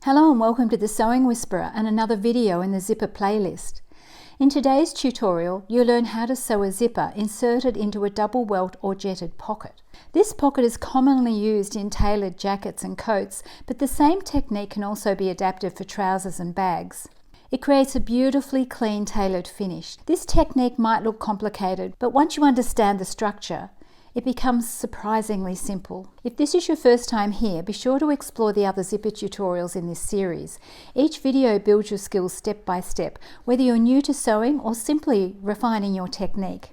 Hello and welcome to the Sewing Whisperer and another video in the zipper playlist. In today's tutorial, you'll learn how to sew a zipper inserted into a double welt or jetted pocket. This pocket is commonly used in tailored jackets and coats, but the same technique can also be adapted for trousers and bags. It creates a beautifully clean tailored finish. This technique might look complicated, but once you understand the structure, it becomes surprisingly simple. If this is your first time here, be sure to explore the other zipper tutorials in this series. Each video builds your skills step by step, whether you're new to sewing or simply refining your technique.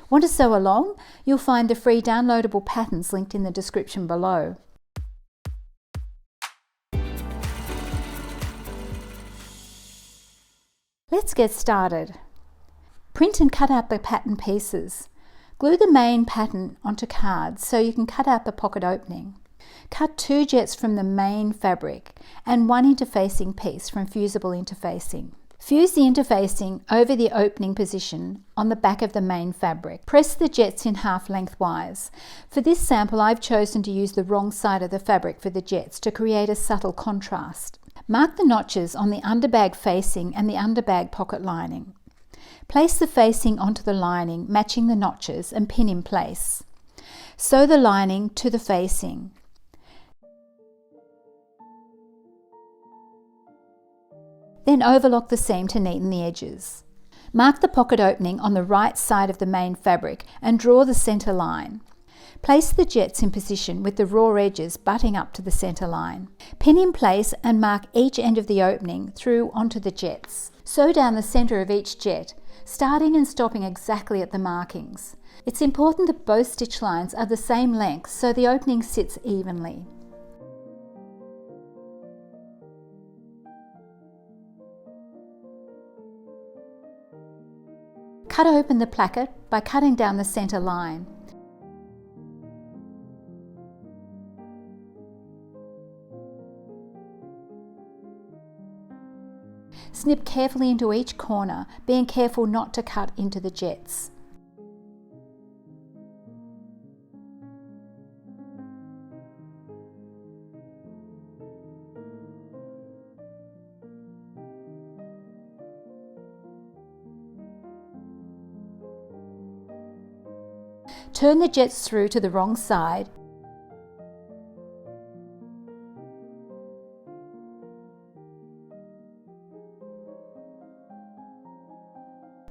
Want to sew along? You'll find the free downloadable patterns linked in the description below. Let's get started. Print and cut out the pattern pieces. Glue the main pattern onto cards so you can cut out the pocket opening. Cut 2 jets from the main fabric and 1 interfacing piece from fusible interfacing. Fuse the interfacing over the opening position on the back of the main fabric. Press the jets in half lengthwise. For this sample, I've chosen to use the wrong side of the fabric for the jets to create a subtle contrast. Mark the notches on the underbag facing and the underbag pocket lining. Place the facing onto the lining, matching the notches, and pin in place. Sew the lining to the facing. Then overlock the seam to neaten the edges. Mark the pocket opening on the right side of the main fabric and draw the center line. Place the jets in position with the raw edges butting up to the center line. Pin in place and mark each end of the opening through onto the jets. Sew down the center of each jet, starting and stopping exactly at the markings. It's important that both stitch lines are the same length so the opening sits evenly. Cut open the placket by cutting down the center line. Snip carefully into each corner, being careful not to cut into the jets. Turn the jets through to the wrong side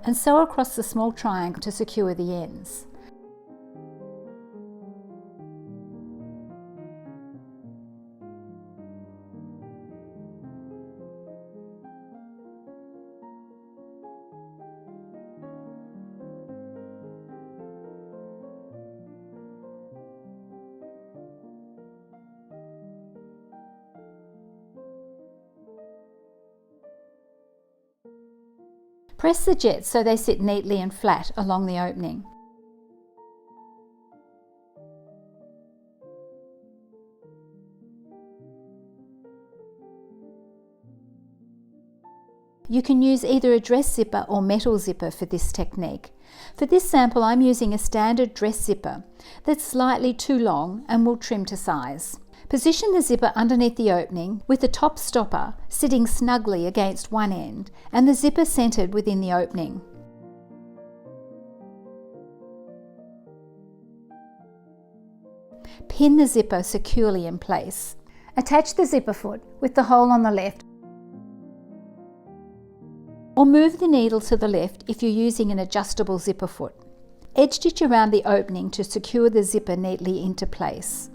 and sew across the small triangle to secure the ends. Press the jets so they sit neatly and flat along the opening. You can use either a dress zipper or metal zipper for this technique. For this sample, I'm using a standard dress zipper that's slightly too long and will trim to size. Position the zipper underneath the opening with the top stopper sitting snugly against one end and the zipper centered within the opening. Pin the zipper securely in place. Attach the zipper foot with the hole on the left or move the needle to the left if you're using an adjustable zipper foot. Edge stitch around the opening to secure the zipper neatly into place.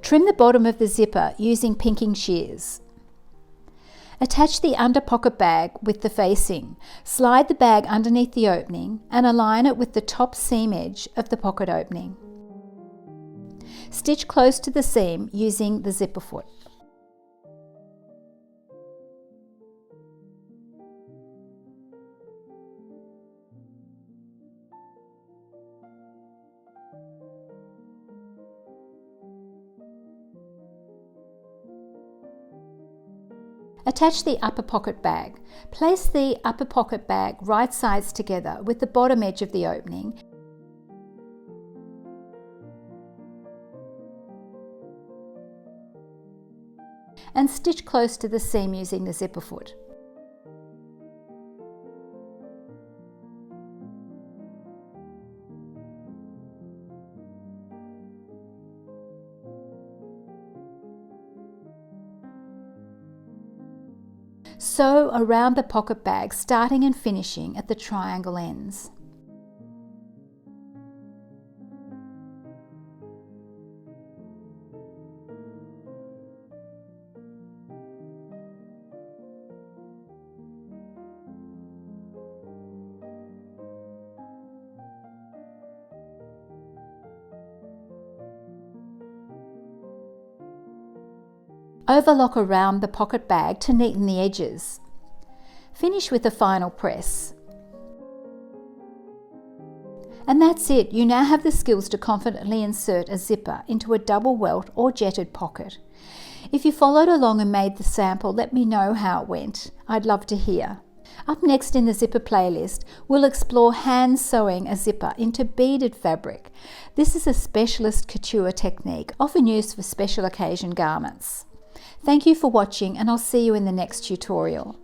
Trim the bottom of the zipper using pinking shears. Attach the under pocket bag with the facing. Slide the bag underneath the opening and align it with the top seam edge of the pocket opening. Stitch close to the seam using the zipper foot. Attach the upper pocket bag. Place the upper pocket bag right sides together with the bottom edge of the opening and stitch close to the seam using the zipper foot. Sew around the pocket bag, starting and finishing at the triangle ends. Overlock around the pocket bag to neaten the edges. Finish with the final press. And that's it. You now have the skills to confidently insert a zipper into a double welt or jetted pocket. If you followed along and made the sample, let me know how it went. I'd love to hear. Up next in the zipper playlist, we'll explore hand sewing a zipper into beaded fabric. This is a specialist couture technique, often used for special occasion garments. Thank you for watching, and I'll see you in the next tutorial.